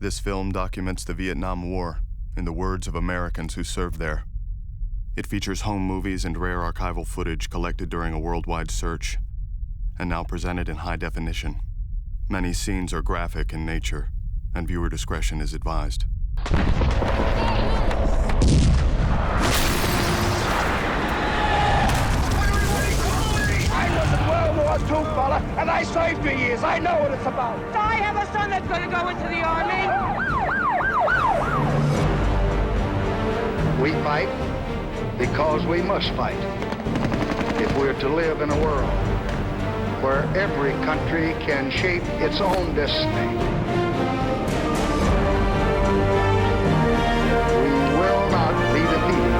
This film documents the Vietnam War in the words of Americans who served there. It features home movies and rare archival footage collected during a worldwide search, and now presented in high definition. Many scenes are graphic in nature, and viewer discretion is advised. II, fella, and I served 3 years. I know what it's about. I have a son that's going to go into the Army. We fight because we must fight. If we're to live in a world where every country can shape its own destiny, we will not be defeated.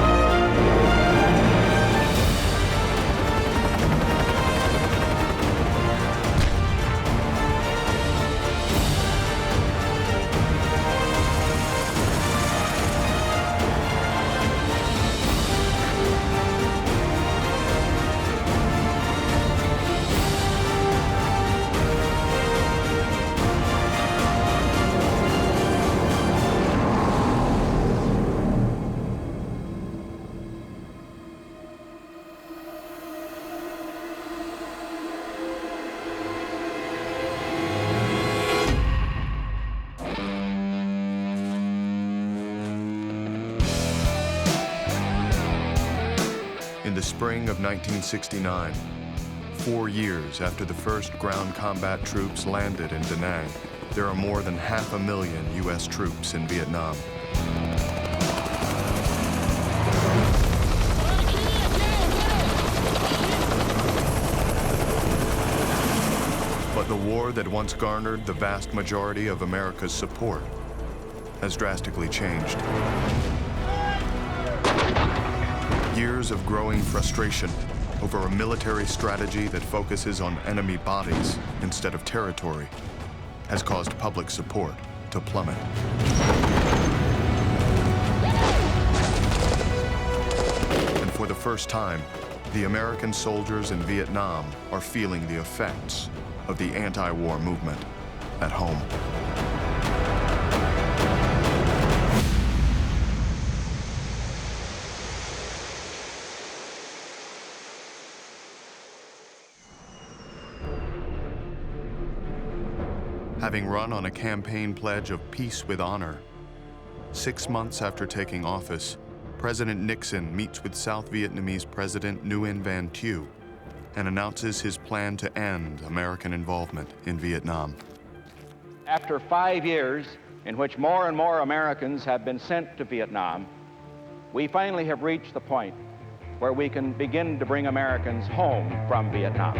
In the spring of 1969, 4 years after the first ground combat troops landed in Da Nang, there are more than 500,000 U.S. troops in Vietnam. But the war that once garnered the vast majority of America's support has drastically changed. Years of growing frustration over a military strategy that focuses on enemy bodies instead of territory has caused public support to plummet. And for the first time, the American soldiers in Vietnam are feeling the effects of the anti-war movement at home. Having run on a campaign pledge of peace with honor, 6 months after taking office, President Nixon meets with South Vietnamese President Nguyen Van Thieu and announces his plan to end American involvement in Vietnam. After 5 years in which more and more Americans have been sent to Vietnam, we finally have reached the point where we can begin to bring Americans home from Vietnam.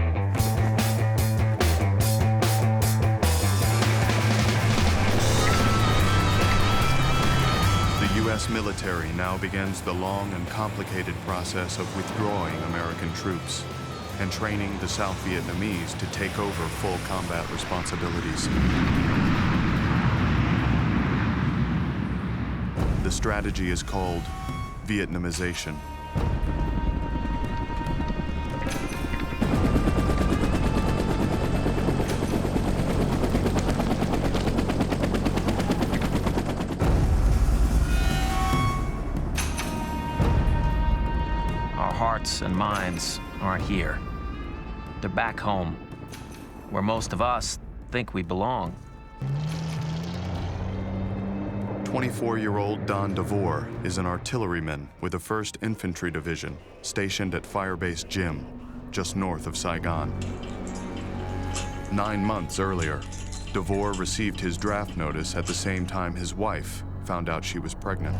The U.S. military now begins the long and complicated process of withdrawing American troops and training the South Vietnamese to take over full combat responsibilities. The strategy is called Vietnamization. Hearts and minds aren't here. They're back home, where most of us think we belong. 24-year-old Don DeVore is an artilleryman with the 1st Infantry Division stationed at Firebase Gym, just north of Saigon. 9 months earlier, DeVore received his draft notice at the same time his wife found out she was pregnant.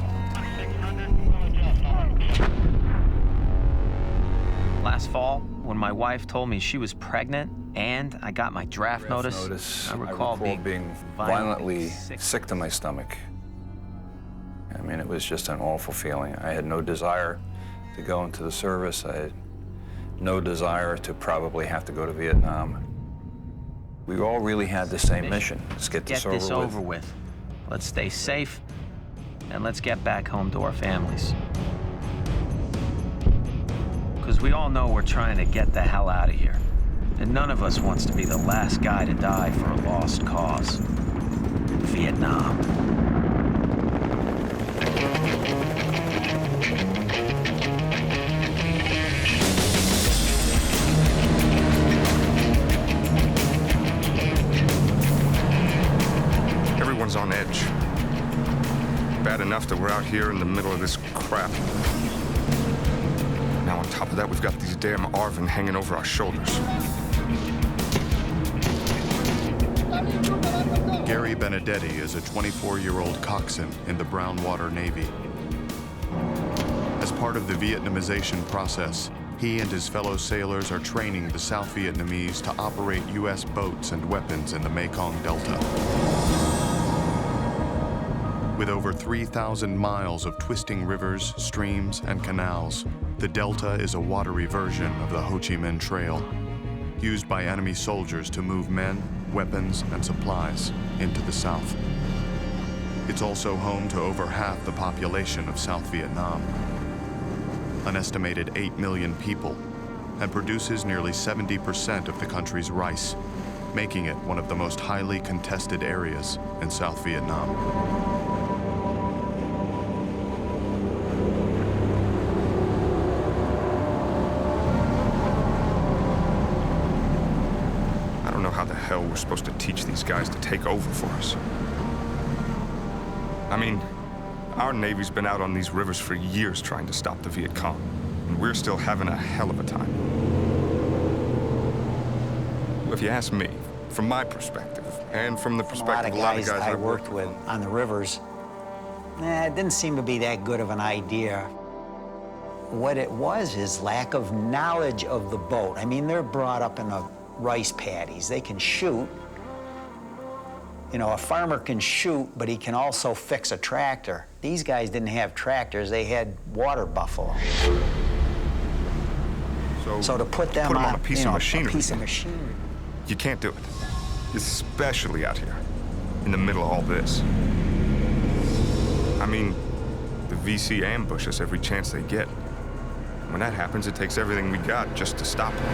Last fall, when my wife told me she was pregnant and I got my draft notice, I recall being violently sick to my stomach. I mean, it was just an awful feeling. I had no desire to go into the service. I had no desire to probably have to go to Vietnam. We all really had the same mission. Let's get this over with. Let's stay safe, and let's get back home to our families. Because we all know we're trying to get the hell out of here. And none of us wants to be the last guy to die for a lost cause. Vietnam. much. Bad enough that we're out here in the middle of this crap. Now on top of that, we've got these damn ARVN hanging over our shoulders. Gary Benedetti is a 24-year-old coxswain in the Brown Water Navy. As part of the Vietnamization process, he and his fellow sailors are training the South Vietnamese to operate U.S. boats and weapons in the Mekong Delta. With over 3,000 miles of twisting rivers, streams, and canals, the Delta is a watery version of the Ho Chi Minh Trail, used by enemy soldiers to move men, weapons, and supplies into the South. It's also home to over half the population of South Vietnam, an estimated 8 million people, and produces nearly 70% of the country's rice, making it one of the most highly contested areas in South Vietnam. I don't know how the hell we're supposed to teach these guys to take over for us. I mean, our Navy's been out on these rivers for years trying to stop the Viet Cong, and we're still having a hell of a time. If you ask me, from my perspective, and from the perspective of a lot of guys I worked with on the rivers, it didn't seem to be that good of an idea. What it was is lack of knowledge of the boat. I mean, they're brought up in the rice paddies. They can shoot. You know, a farmer can shoot, but he can also fix a tractor. These guys didn't have tractors, they had water buffalo. So to put them on a piece of machinery. A piece of machinery. You can't do it, especially out here, in the middle of all this. I mean, the VC ambush us every chance they get. When that happens, it takes everything we got just to stop them.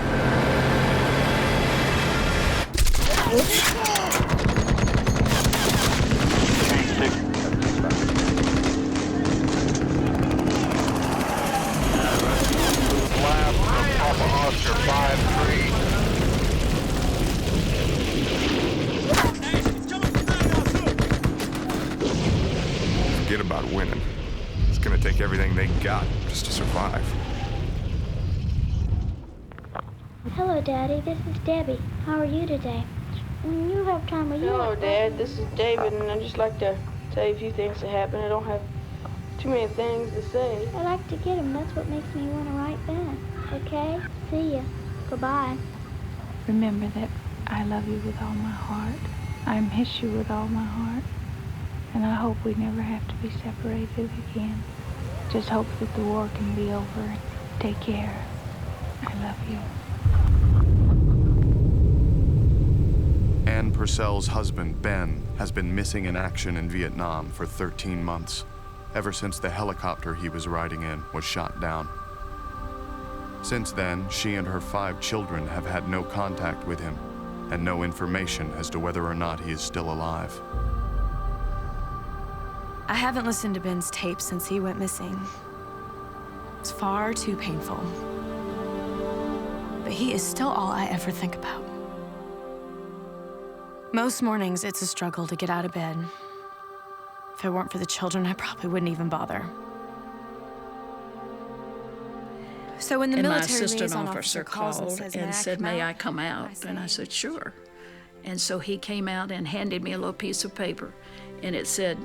Forget about winning. It's gonna take everything they got just to survive. Hello, Daddy. This is Debbie. How are you today? When you have time, will you... Hello, Dad. This is David, and I'd just like to tell you a few things that happened. I don't have too many things to say. I like to get them. That's what makes me want to write back. Okay? See ya. Goodbye. Remember that I love you with all my heart. I miss you with all my heart. And I hope we never have to be separated again. Just hope that the war can be over. Take care. I love you. Ann Purcell's husband, Ben, has been missing in action in Vietnam for 13 months, ever since the helicopter he was riding in was shot down. Since then, she and her 5 children have had no contact with him and no information as to whether or not he is still alive. I haven't listened to Ben's tape since he went missing. It's far too painful. But he is still all I ever think about. Most mornings, it's a struggle to get out of bed. If it weren't for the children, I probably wouldn't even bother. So when the military assistant liaison officer called and said, "May I come out?" And I said, "Sure." And so he came out and handed me a little piece of paper, and it said,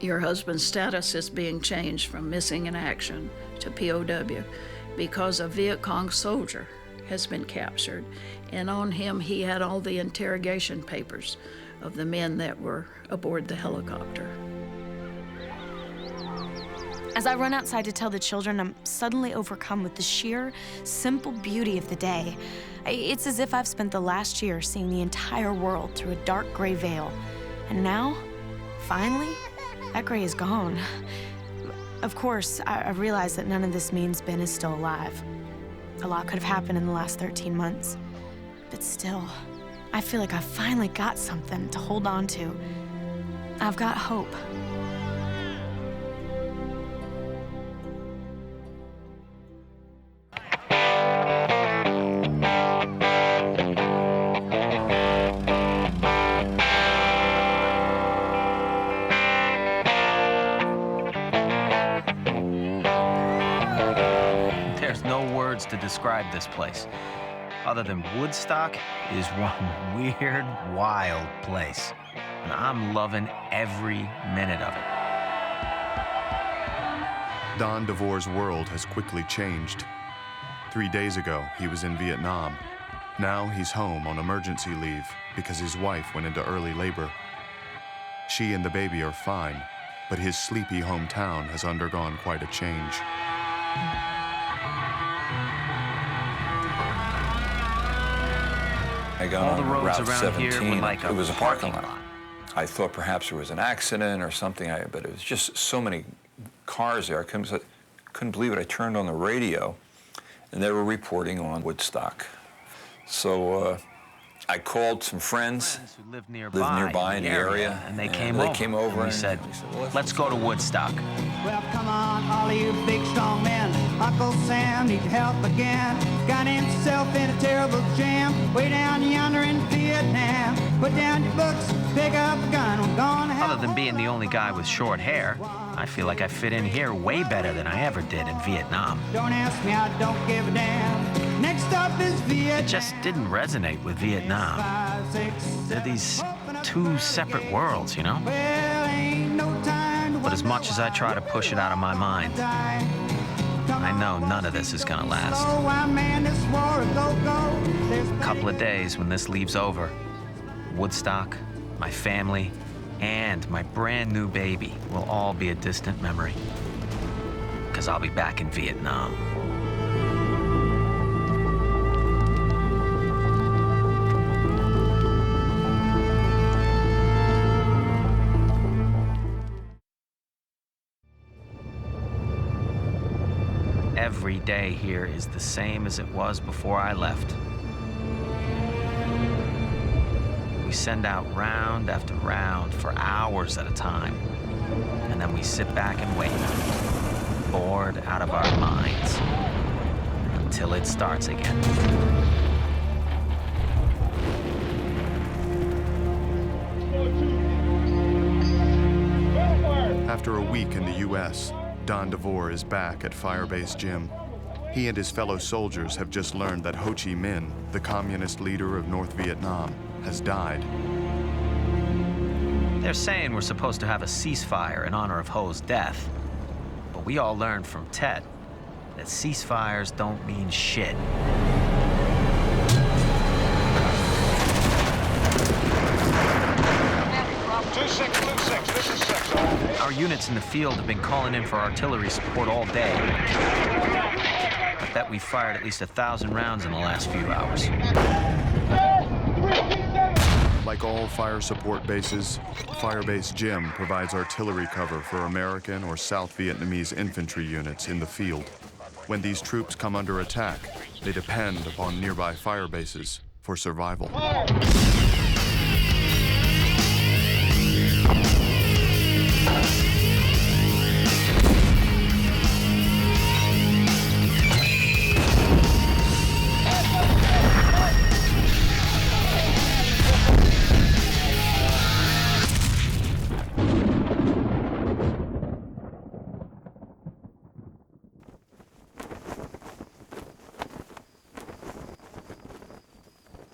"Your husband's status is being changed from missing in action to POW because a Viet Cong soldier has been captured, and on him he had all the interrogation papers of the men that were aboard the helicopter." As I run outside to tell the children, I'm suddenly overcome with the sheer, simple beauty of the day. It's as if I've spent the last year seeing the entire world through a dark gray veil. And now, finally, that gray is gone. Of course, I realize that none of this means Ben is still alive. A lot could have happened in the last 13 months. But still, I feel like I finally got something to hold on to. I've got hope. to describe this place. Other than Woodstock, it is one weird, wild place. And I'm loving every minute of it. Don DeVore's world has quickly changed. 3 days ago, he was in Vietnam. Now he's home on emergency leave because his wife went into early labor. She and the baby are fine, but his sleepy hometown has undergone quite a change. I got All the on roads Route around 17. here were like it was a parking parking lot. lot. I thought perhaps there was an accident or something, but it was just so many cars there. I couldn't believe it. I turned on the radio, and they were reporting on Woodstock. So I called some friends who lived nearby in the area, and they came over. And we said, let's go to Woodstock. Well, come on, all of you big, strong men. Uncle Sam needs help again. Got himself in a terrible jam way down yonder in Vietnam. Put down your books, pick up a gun. We're gonna have Other than being the only guy with short hair, I feel like I fit in here way better than I ever did in Vietnam. Don't ask me, I don't give a damn. Next up is Vietnam. It just didn't resonate with Vietnam. They're these two separate worlds, you know? Well, ain't no time to But as much as I try to push it out of my mind, I know none of this is gonna last. So I man this war a go-go. There's A couple of days when this leaves over, Woodstock, my family, and my brand new baby will all be a distant memory. Because I'll be back in Vietnam. Every day here is the same as it was before I left. We send out round after round for hours at a time, and then we sit back and wait, bored out of our minds, until it starts again. After a week in the U.S., Don DeVore is back at Firebase Gym. He and his fellow soldiers have just learned that Ho Chi Minh, the communist leader of North Vietnam, has died. They're saying we're supposed to have a ceasefire in honor of Ho's death, but we all learned from Tet that ceasefires don't mean shit. Our units in the field have been calling in for artillery support all day. I bet we fired at least 1,000 rounds in the last few hours. Like all fire support bases, Firebase Gym provides artillery cover for American or South Vietnamese infantry units in the field. When these troops come under attack, they depend upon nearby fire bases for survival.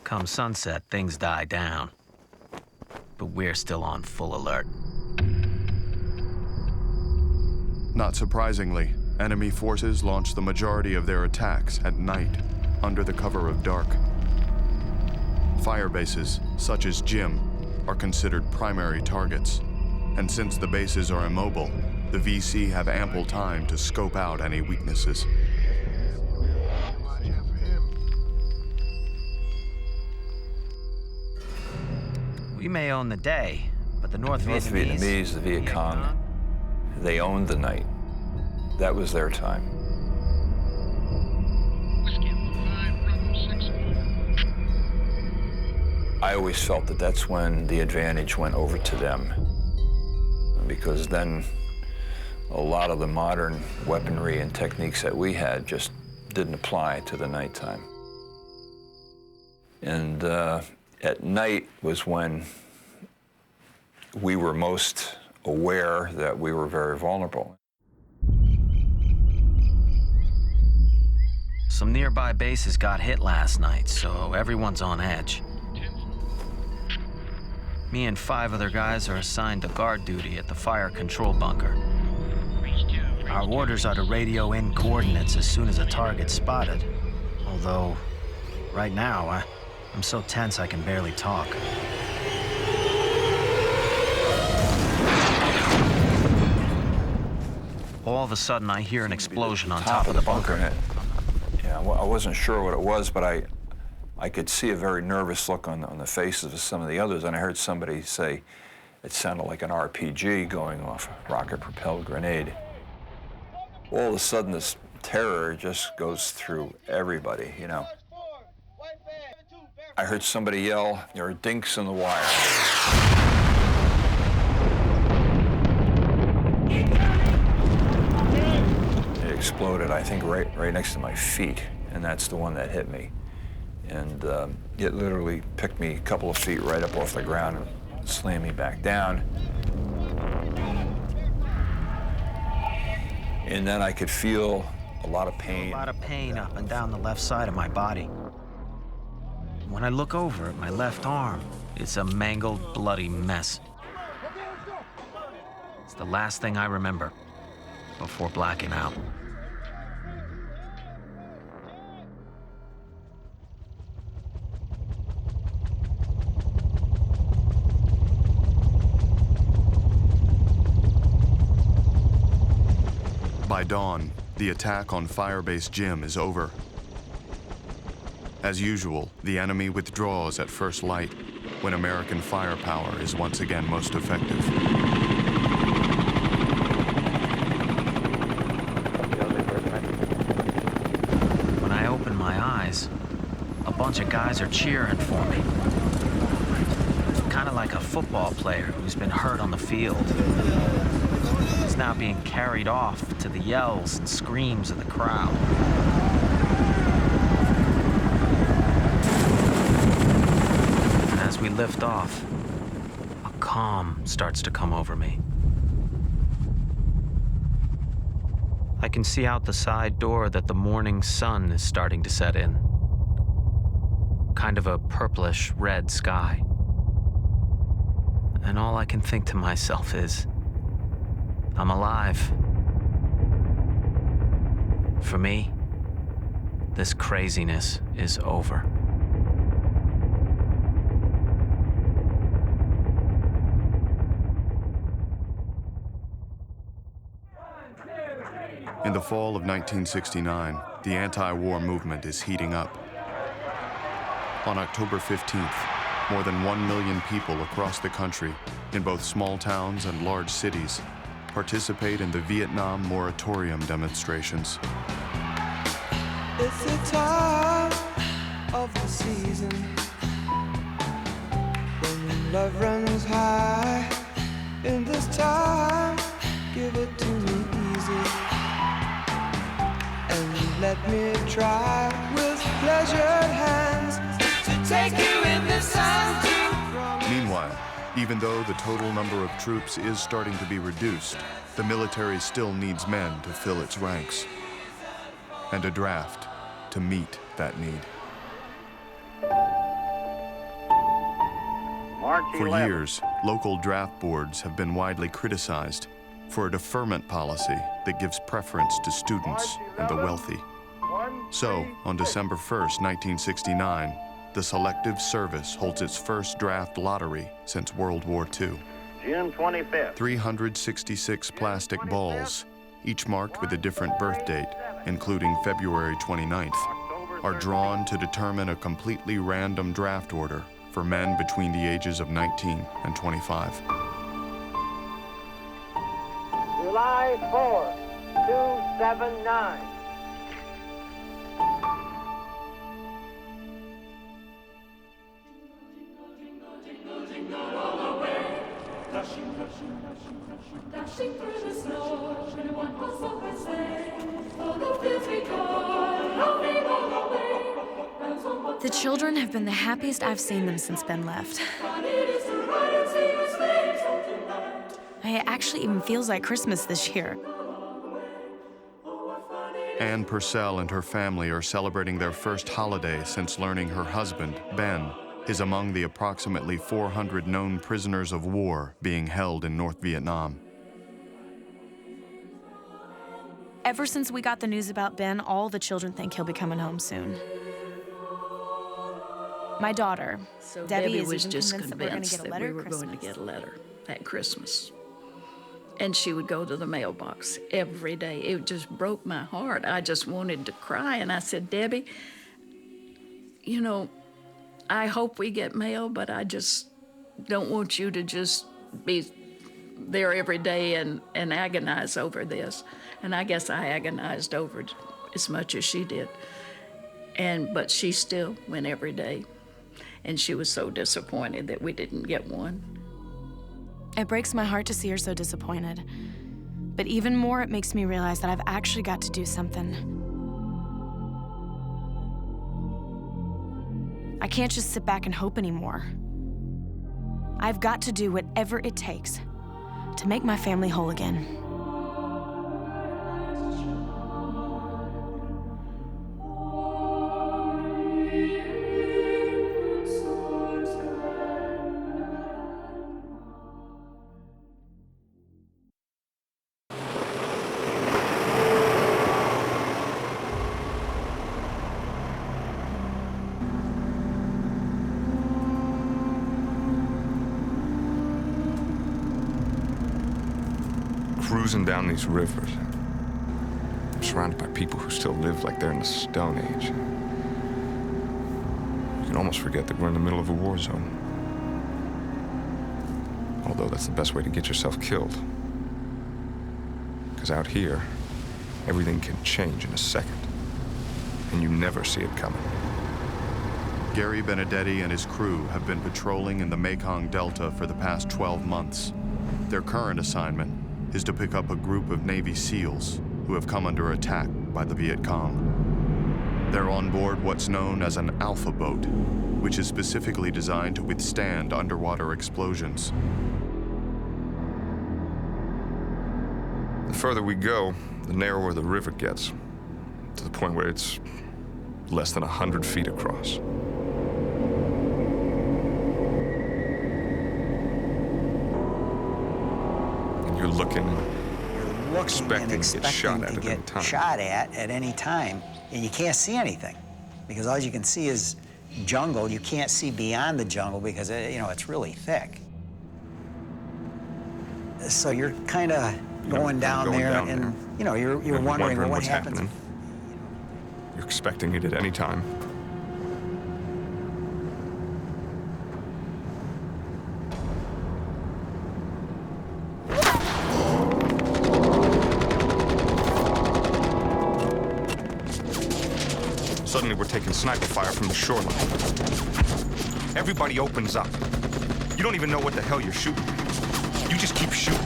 Come sunset, things die down. But we're still on full alert. Not surprisingly, enemy forces launch the majority of their attacks at night, under the cover of dark. Fire bases, such as Gym, are considered primary targets. And since the bases are immobile, the VC have ample time to scope out any weaknesses. We may own the day, but the North Vietnamese, the Viet Cong, they owned the night. That was their time. I always felt that that's when the advantage went over to them, because then a lot of the modern weaponry and techniques that we had just didn't apply to the nighttime. And at night was when we were most aware that we were very vulnerable. Some nearby bases got hit last night, so everyone's on edge. Me and 5 other guys are assigned to guard duty at the fire control bunker. Our orders are to radio in coordinates as soon as a target's spotted. Although, right now, I'm so tense I can barely talk. All of a sudden, I hear an explosion on top of the bunker. Yeah, well, I wasn't sure what it was, but I could see a very nervous look on the faces of some of the others, and I heard somebody say it sounded like an RPG going off, a rocket-propelled grenade. All of a sudden, this terror just goes through everybody, you know. I heard somebody yell, "There are dinks in the wire." It exploded, I think, right next to my feet, and that's the one that hit me. And it literally picked me a couple of feet right up off the ground and slammed me back down. And then I could feel a lot of pain. A lot of pain up and down the left side of my body. When I look over at my left arm, it's a mangled, bloody mess. It's the last thing I remember before blacking out. By dawn, the attack on Firebase Gym is over. As usual, the enemy withdraws at first light when American firepower is once again most effective. When I open my eyes, a bunch of guys are cheering for me. Kind of like a football player who's been hurt on the field. He's now being carried off to the yells and screams of the crowd. And as we lift off, a calm starts to come over me. I can see out the side door that the morning sun is starting to set in. Kind of a purplish red sky. And all I can think to myself is, I'm alive. For me, this craziness is over. In the fall of 1969, the anti-war movement is heating up. On October 15th, more than 1 million people across the country, in both small towns and large cities, participate in the Vietnam moratorium demonstrations. It's the time of the season when love runs high. In this time, give it to me easy and let me try with pleasured hands to take you in the sun. Meanwhile, even though the total number of troops is starting to be reduced, the military still needs men to fill its ranks, and a draft to meet that need. For years, local draft boards have been widely criticized for a deferment policy that gives preference to students and the wealthy. So, on December 1st, 1969, the Selective Service holds its first draft lottery since World War II. June 25th. 366 plastic balls, each marked with a different birth date, including February 29th, are drawn to determine a completely random draft order for men between the ages of 19 and 25. July 4, 279. Dashing through the snow, in a one-horse open sleigh, o'er the fields we go, laughing all the way. The children have been the happiest I've seen them since Ben left. It actually even feels like Christmas this year. Anne Purcell and her family are celebrating their first holiday since learning her husband, Ben, is among the approximately 400 known prisoners of war being held in North Vietnam. Ever since we got the news about Ben, all the children think he'll be coming home soon. My daughter, So Debbie was is even just convinced that we're going to convinced get a that letter we were at going to Christmas. get a letter at Christmas. And she would go to the mailbox every day. It just broke my heart. I just wanted to cry. And I said, Debbie, you know, I hope we get mail, but I just don't want you to just be there every day and agonize over this. And I guess I agonized over it as much as she did. But she still went every day. And she was so disappointed that we didn't get one. It breaks my heart to see her so disappointed. But even more, it makes me realize that I've actually got to do something. I can't just sit back and hope anymore. I've got to do whatever it takes to make my family whole again. Cruising down these rivers, I'm surrounded by people who still live like they're in the Stone Age. You can almost forget that we're in the middle of a war zone. Although that's the best way to get yourself killed. Because out here, everything can change in a second, and you never see it coming. Gary Benedetti and his crew have been patrolling in the Mekong Delta for the past 12 months. Their current assignment is to pick up a group of Navy SEALs who have come under attack by the Viet Cong. They're on board what's known as an Alpha boat, which is specifically designed to withstand underwater explosions. The further we go, the narrower the river gets, to the point where it's less than 100 feet across. And you're looking expecting to get shot at any time. Shot at any time, and you can't see anything because all you can see is jungle. You can't see beyond the jungle because it's really thick. So you're kind of going down there, and you're wondering what what's happens. happening. You're expecting it at any time. Suddenly, we're taking sniper fire from the shoreline. Everybody opens up. You don't even know what the hell you're shooting. You just keep shooting.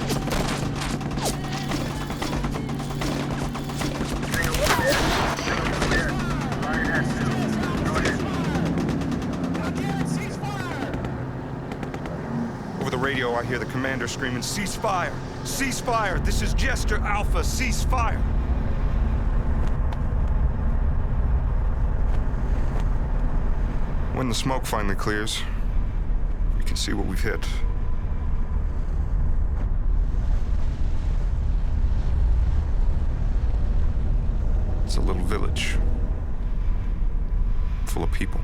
Over the radio, I hear the commander screaming, "Ceasefire! Ceasefire! This is Jester Alpha! Ceasefire!" When the smoke finally clears, we can see what we've hit. It's a little village full of people,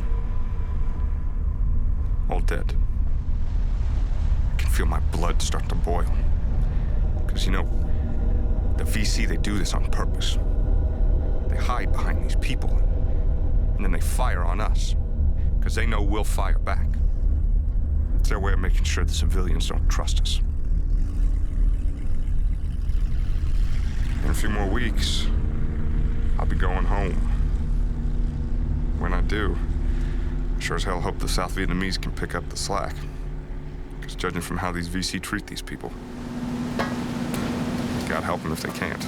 all dead. I can feel my blood start to boil. Because, the VC, they do this on purpose. They hide behind these people, and then they fire on us, because they know we'll fire back. It's their way of making sure the civilians don't trust us. In a few more weeks, I'll be going home. When I do, I sure as hell hope the South Vietnamese can pick up the slack. Because judging from how these VC treat these people, God help them if they can't.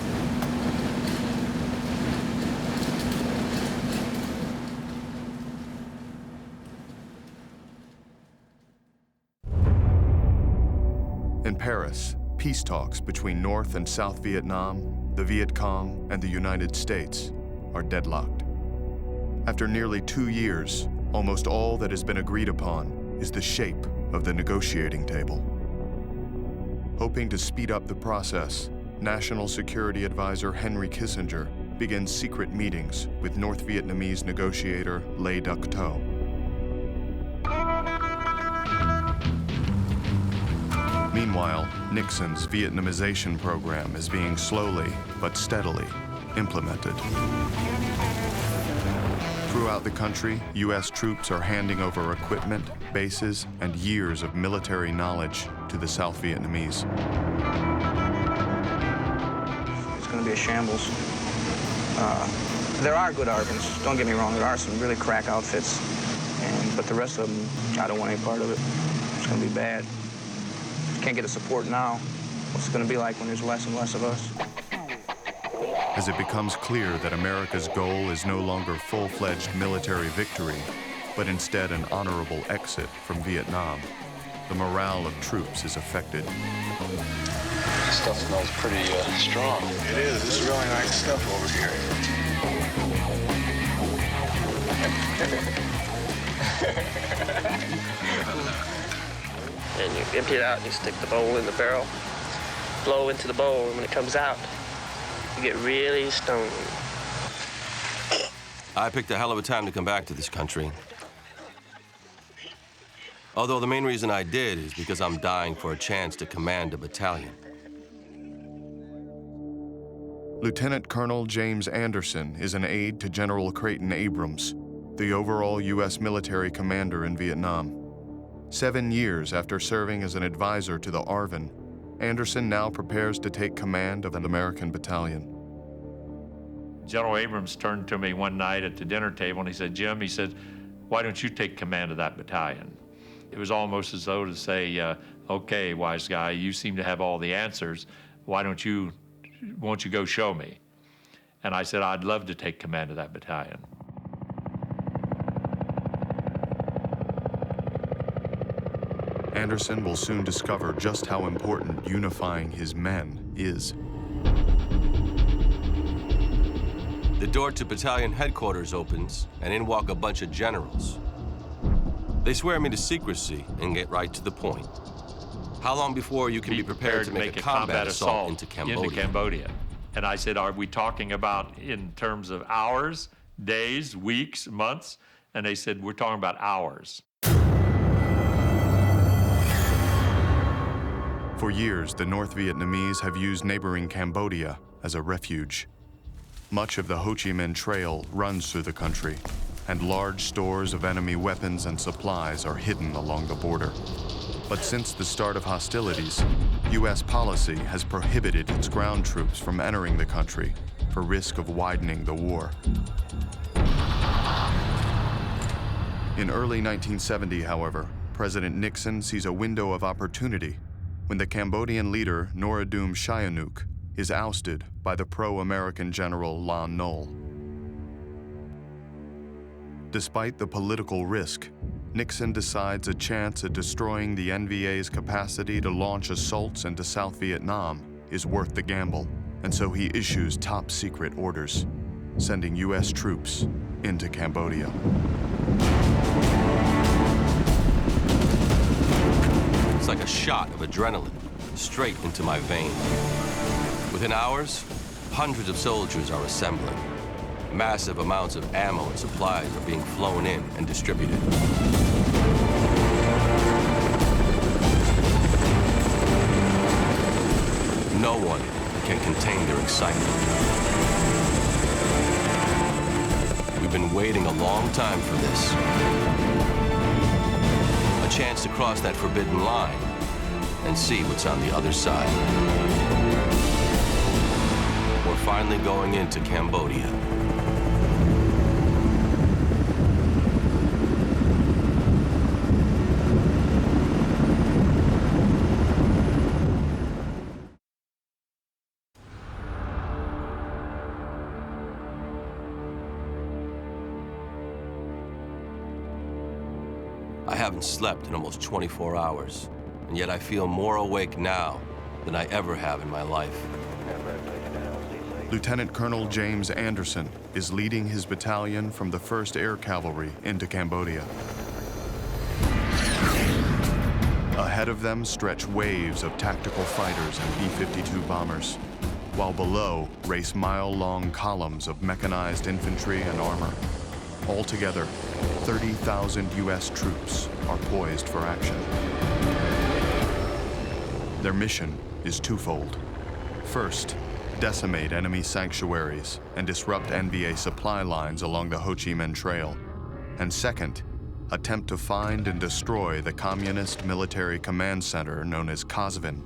In Paris, peace talks between North and South Vietnam, the Viet Cong, and the United States are deadlocked. After nearly 2 years, almost all that has been agreed upon is the shape of the negotiating table. Hoping to speed up the process, National Security Advisor Henry Kissinger begins secret meetings with North Vietnamese negotiator Le Duc Tho. Meanwhile, Nixon's Vietnamization program is being slowly but steadily implemented. Throughout the country, U.S. troops are handing over equipment, bases, and years of military knowledge to the South Vietnamese. It's going to be a shambles. There are good ARVNs, don't get me wrong, there are some really crack outfits, but the rest of them, I don't want any part of it. It's going to be bad. Can't get the support now. What's it going to be like when there's less and less of us? As it becomes clear that America's goal is no longer full-fledged military victory, but instead an honorable exit from Vietnam, the morale of troops is affected. This stuff smells pretty strong. It is. This is really nice stuff over here. And you empty it out and you stick the bowl in the barrel, blow into the bowl, and when it comes out, you get really stoned. I picked a hell of a time to come back to this country. Although the main reason I did is because I'm dying for a chance to command a battalion. Lieutenant Colonel James Anderson is an aide to General Creighton Abrams, the overall U.S. military commander in Vietnam. 7 years after serving as an advisor to the ARVN, Anderson now prepares to take command of an American battalion. General Abrams turned to me one night at the dinner table and he said, Jim, he said, why don't you take command of that battalion? It was almost as though to say, okay, wise guy, you seem to have all the answers. Won't you go show me? And I said, I'd love to take command of that battalion. Anderson will soon discover just how important unifying his men is. The door to battalion headquarters opens, and in walk a bunch of generals. They swear me to secrecy and get right to the point. How long before you can be prepared to make a combat assault into Cambodia? And I said, are we talking about in terms of hours, days, weeks, months? And they said, we're talking about hours. For years, the North Vietnamese have used neighboring Cambodia as a refuge. Much of the Ho Chi Minh Trail runs through the country, and large stores of enemy weapons and supplies are hidden along the border. But since the start of hostilities, U.S. policy has prohibited its ground troops from entering the country for risk of widening the war. In early 1970, however, President Nixon sees a window of opportunity when the Cambodian leader Norodom Sihanouk is ousted by the pro-American general Lon Nol. Despite the political risk, Nixon decides a chance at destroying the NVA's capacity to launch assaults into South Vietnam is worth the gamble, and so he issues top-secret orders, sending U.S. troops into Cambodia. It's like a shot of adrenaline, straight into my veins. Within hours, hundreds of soldiers are assembling. Massive amounts of ammo and supplies are being flown in and distributed. No one can contain their excitement. We've been waiting a long time for this. A chance to cross that forbidden line and see what's on the other side. We're finally going into Cambodia. I haven't slept in almost 24 hours, and yet I feel more awake now than I ever have in my life. Lieutenant Colonel James Anderson is leading his battalion from the 1st Air Cavalry into Cambodia. Ahead of them stretch waves of tactical fighters and B-52 bombers, while below race mile-long columns of mechanized infantry and armor. Altogether, 30,000 U.S. troops are poised for action. Their mission is twofold. First, decimate enemy sanctuaries and disrupt NVA supply lines along the Ho Chi Minh Trail. And second, attempt to find and destroy the Communist Military Command Center known as Kasvin,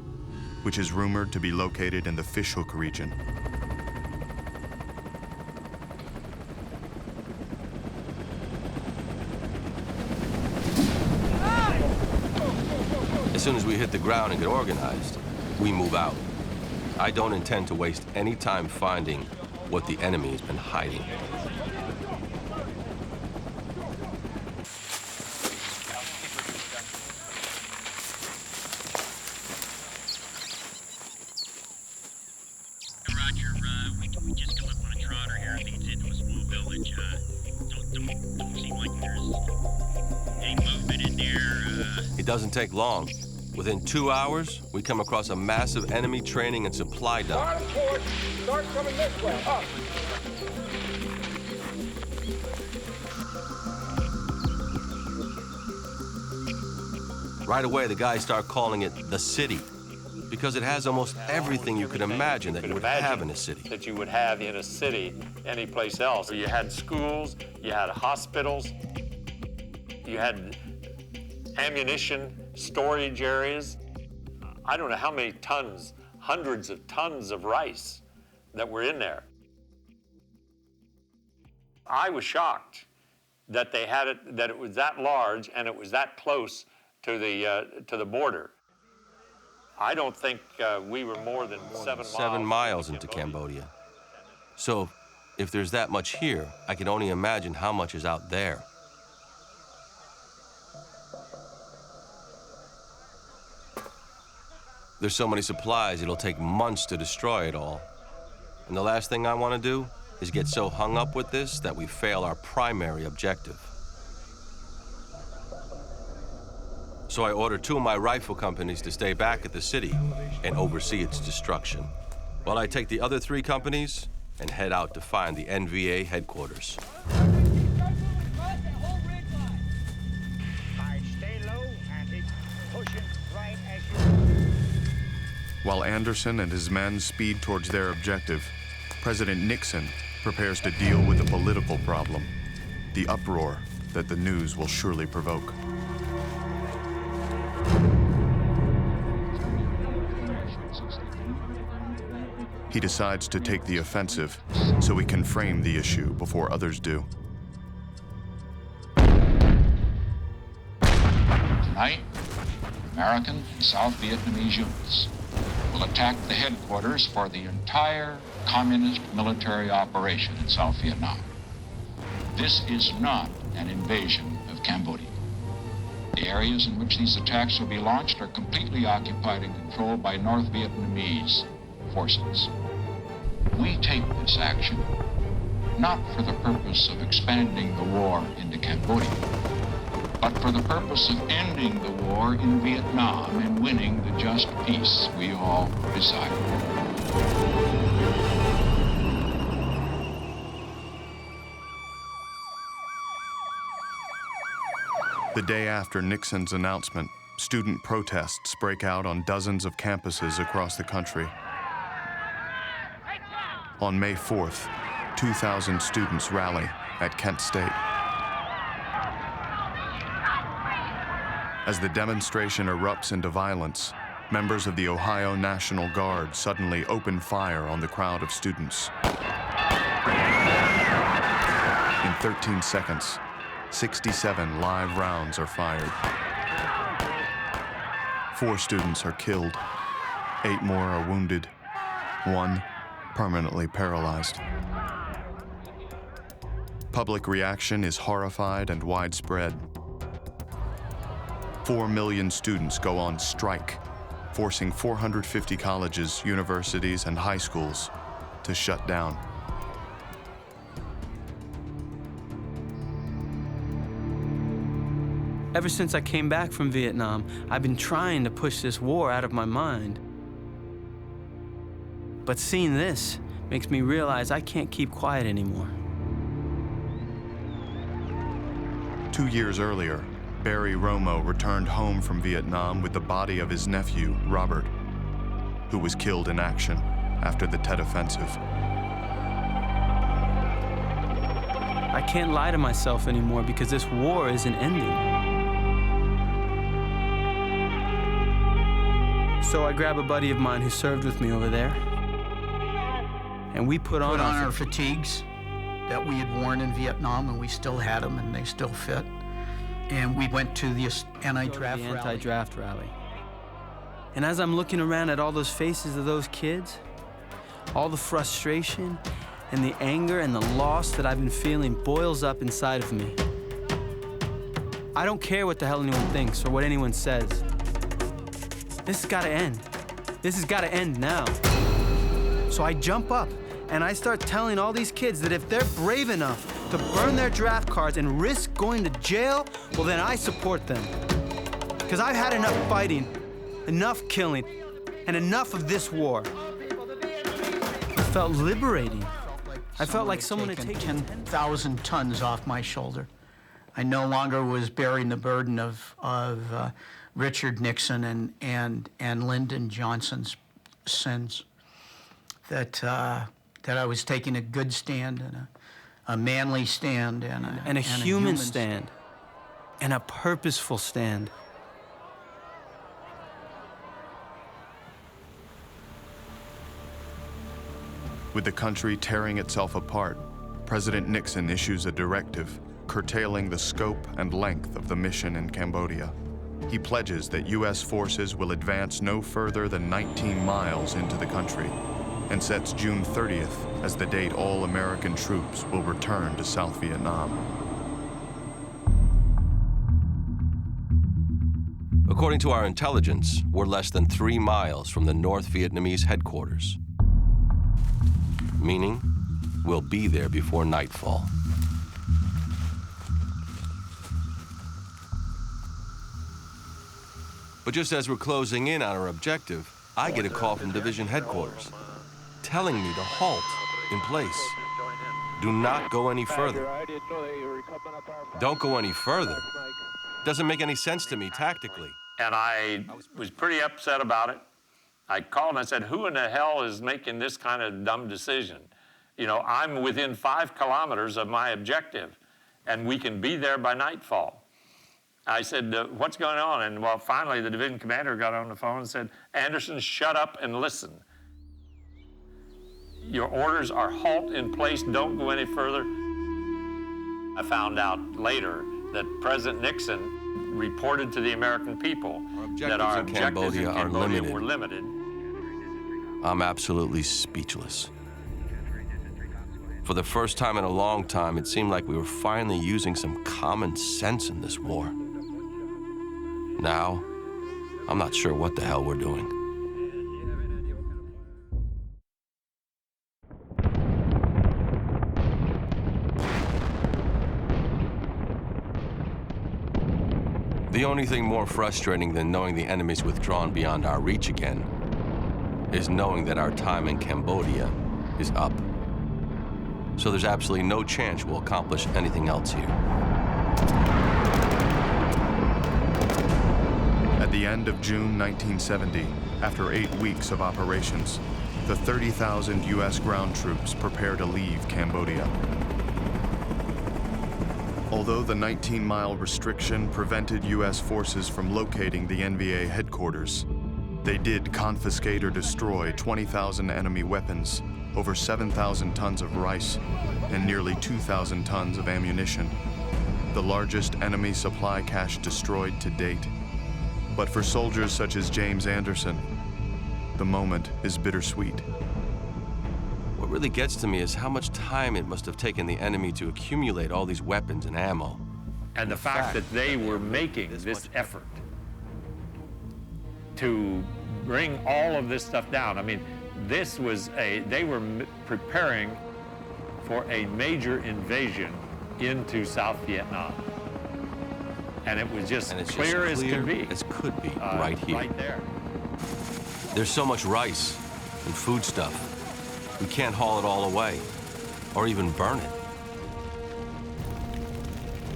which is rumored to be located in the Fishhook region. As soon as we hit the ground and get organized, we move out. I don't intend to waste any time finding what the enemy has been hiding. Roger, we just come up on a trotter here. I think it's into a small village. Don't seem like there's any movement in there. It doesn't take long. Within 2 hours, we come across a massive enemy training and supply dump. Bottom port, start coming this way, up. Right away, the guys start calling it the city, because it has almost everything you could imagine that you would have in a city. That you would have in a city any place else. You had schools, you had hospitals, you had ammunition storage areas. I don't know how many tons, hundreds of tons of rice that were in there. I was shocked that they had it, that it was that large and it was that close to the border. I don't think we were more than 7 miles into Cambodia. So if there's that much here, I can only imagine how much is out there. There's so many supplies, it'll take months to destroy it all. And the last thing I want to do is get so hung up with this that we fail our primary objective. So I order 2 of my rifle companies to stay back at the city and oversee its destruction, while I take the other 3 companies and head out to find the NVA headquarters. While Anderson and his men speed towards their objective, President Nixon prepares to deal with the political problem, the uproar that the news will surely provoke. He decides to take the offensive so he can frame the issue before others do. Tonight, American and South Vietnamese units will attack the headquarters for the entire communist military operation in South Vietnam. This is not an invasion of Cambodia. The areas in which these attacks will be launched are completely occupied and controlled by North Vietnamese forces. We take this action not for the purpose of expanding the war into Cambodia, but for the purpose of ending the war in Vietnam and winning the just peace we all desire. The day after Nixon's announcement, student protests break out on dozens of campuses across the country. On May 4th, 2,000 students rally at Kent State. As the demonstration erupts into violence, members of the Ohio National Guard suddenly open fire on the crowd of students. In 13 seconds, 67 live rounds are fired. 4 students are killed. 8 more are wounded. 1 permanently paralyzed. Public reaction is horrified and widespread. 4 million students go on strike, forcing 450 colleges, universities, and high schools to shut down. Ever since I came back from Vietnam, I've been trying to push this war out of my mind. But seeing this makes me realize I can't keep quiet anymore. 2 years earlier, Barry Romo returned home from Vietnam with the body of his nephew, Robert, who was killed in action after the Tet Offensive. I can't lie to myself anymore because this war isn't ending. So I grab a buddy of mine who served with me over there, and we put on our fatigues that we had worn in Vietnam, and we still had them, and they still fit. And we went to the anti-draft rally. And as I'm looking around at all those faces of those kids, all the frustration and the anger and the loss that I've been feeling boils up inside of me. I don't care what the hell anyone thinks or what anyone says. This has got to end. This has got to end now. So I jump up and I start telling all these kids that if they're brave enough to burn their draft cards and risk going to jail, well, then I support them. Because I've had enough fighting, enough killing, and enough of this war. It felt liberating. I felt like someone had taken 10,000 tons off my shoulder. I no longer was bearing the burden of Richard Nixon and Lyndon Johnson's sins. That I was taking a good stand and a manly stand and a human stand and a purposeful stand. With the country tearing itself apart, President Nixon issues a directive curtailing the scope and length of the mission in Cambodia. He pledges that U.S. forces will advance no further than 19 miles into the country and sets June 30th as the date all American troops will return to South Vietnam. According to our intelligence, we're less than 3 miles from the North Vietnamese headquarters, meaning we'll be there before nightfall. But just as we're closing in on our objective, I get a call from Division Headquarters telling me to halt in place. Do not go any further. Don't go any further. Doesn't make any sense to me tactically. And I was pretty upset about it. I called and I said, who in the hell is making this kind of dumb decision? You know, I'm within 5 kilometers of my objective, and we can be there by nightfall. I said, what's going on? And well, finally the division commander got on the phone and said, Anderson, shut up and listen. Your orders are halt in place, don't go any further. I found out later that President Nixon reported to the American people that our objectives in Cambodia were limited. I'm absolutely speechless. For the first time in a long time, it seemed like we were finally using some common sense in this war. Now, I'm not sure what the hell we're doing. The only thing more frustrating than knowing the enemy's withdrawn beyond our reach again is knowing that our time in Cambodia is up. So there's absolutely no chance we'll accomplish anything else here. At the end of June 1970, after 8 weeks of operations, the 30,000 U.S. ground troops prepare to leave Cambodia. Although the 19-mile restriction prevented U.S. forces from locating the NVA headquarters, they did confiscate or destroy 20,000 enemy weapons, over 7,000 tons of rice, and nearly 2,000 tons of ammunition, the largest enemy supply cache destroyed to date. But for soldiers such as James Anderson, the moment is bittersweet. What really gets to me is how much time it must have taken the enemy to accumulate all these weapons and ammo. And the fact that they were making this effort to bring all of this stuff down. I mean, this was they were preparing for a major invasion into South Vietnam. And it was just clear as could be. As could be, right here. Right there. There's so much rice and food stuff. We can't haul it all away, or even burn it.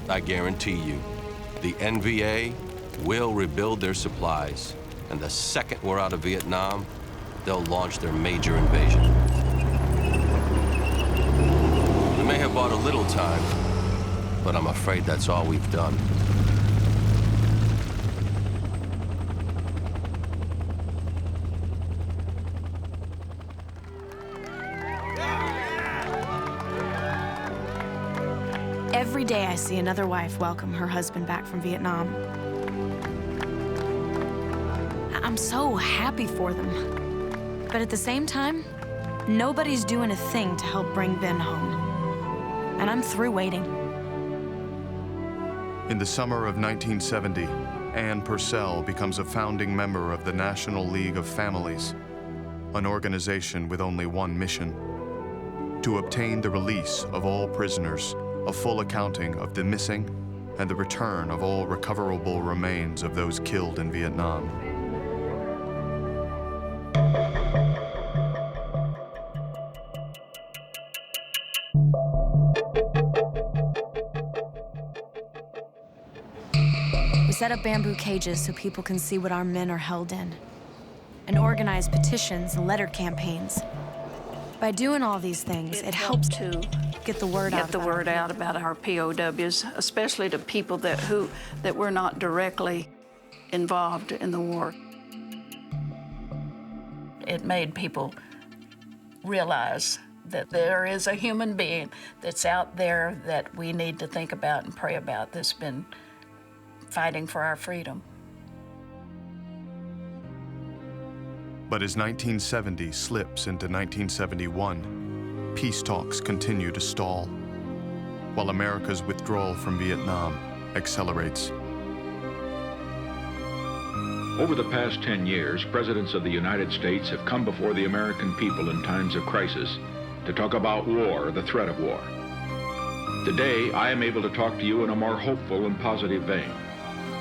I guarantee you, the NVA will rebuild their supplies, and the second we're out of Vietnam, they'll launch their major invasion. We may have bought a little time, but I'm afraid that's all we've done. Every day I see another wife welcome her husband back from Vietnam. I'm so happy for them. But at the same time, nobody's doing a thing to help bring Ben home. And I'm through waiting. In the summer of 1970, Ann Purcell becomes a founding member of the National League of Families, an organization with only one mission: to obtain the release of all prisoners, a full accounting of the missing, and the return of all recoverable remains of those killed in Vietnam. We set up bamboo cages so people can see what our men are held in, and organize petitions and letter campaigns. By doing all these things, it helps to get the word out about our POWs, especially to people that were not directly involved in the war. It made people realize that there is a human being that's out there that we need to think about and pray about, that's been fighting for our freedom. But as 1970 slips into 1971, peace talks continue to stall, while America's withdrawal from Vietnam accelerates. Over the past 10 years, presidents of the United States have come before the American people in times of crisis to talk about war, the threat of war. Today, I am able to talk to you in a more hopeful and positive vein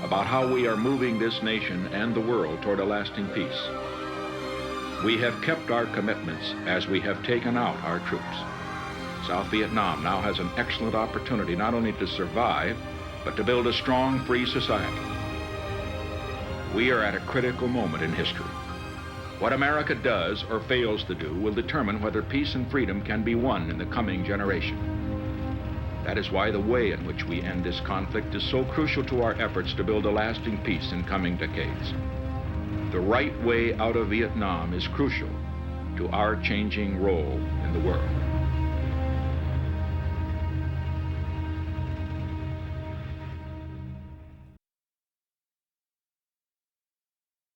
about how we are moving this nation and the world toward a lasting peace. We have kept our commitments as we have taken out our troops. South Vietnam now has an excellent opportunity not only to survive, but to build a strong, free society. We are at a critical moment in history. What America does or fails to do will determine whether peace and freedom can be won in the coming generation. That is why the way in which we end this conflict is so crucial to our efforts to build a lasting peace in coming decades. The right way out of Vietnam is crucial to our changing role in the world.